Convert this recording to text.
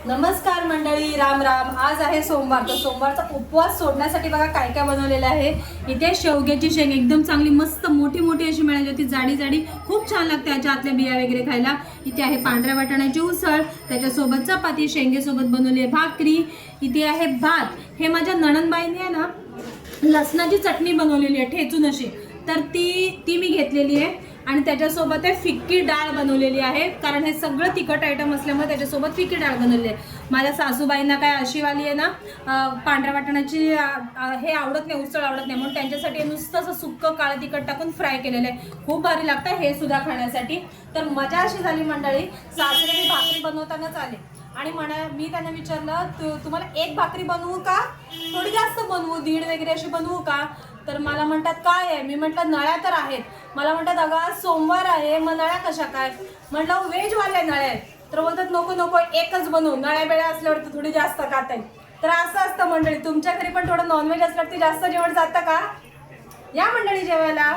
नमस्कार मंडळी, राम राम। आज आहे सोमवार, तर सोमवारचा उपवास सोडण्यासाठी बघा काय काय बनवलेलं आहे। इथे शेवग्याची शेंग एकदम चांगली मस्त मोठी मोठी अशी मिळाली होती, जाडी जाडी, खूप छान लागते याच्या आतल्या बिया वगैरे खायला। इथे आहे पांढऱ्या वाटाण्याची उसळ, त्याच्यासोबत चपाती, शेंगेसोबत बनवली आहे भाकरी। इथे आहे भात। हे माझ्या नणंदबाईने आहे ना लसणाची चटणी बनवलेली आहे ठेचून अशी, तर ती मी घेतलेली आहे। आणि त्याच्यासोबत आहे फिक्की डाळ बनवलेली आहे, कारण हे सगळं तिखट आयटम असल्यामुळे त्याच्यासोबत फिक्की डाळ बनवली आहे। माझ्या सासूबाईंना काय अशीवाली आहे ना पांढऱ्या वाटाण्याची हे आवडत नाही, उसळ आवडत नाही, म्हणून त्यांच्यासाठी नुसतं असं सुक्कं काळं तिखट टाकून फ्राय केलेलं आहे। खूप भारी लागतं हे सुद्धा खाण्यासाठी। तर मजा अशी झाली मंडळी, सासरे भाकरी बनवतानाच आले आणि मी त्यांना विचारलं तुम्हाला एक भाकरी बनवू का थोडी जास्त बनवू, दीड वगैरे अशी बनवू का? तर मला म्हणतात काय आहे? मी म्हटलं नळ्या तर आहेत। मला म्हणतात अगं आज सोमवार आहे, मग नळ्या कशा काय? म्हटलं व्हेजवाल्या नळ्या आहेत। तर बोलतात नको नको एकच बनवू, नळ्या बेळ्या असल्यावर तर थोडी जास्त खात आहे। तर असं असतं मंडळी, तुमच्या घरी पण थोडं नॉनव्हेज असल्यावर ते जास्त जेवण जातं का? या मंडळी जेवायला।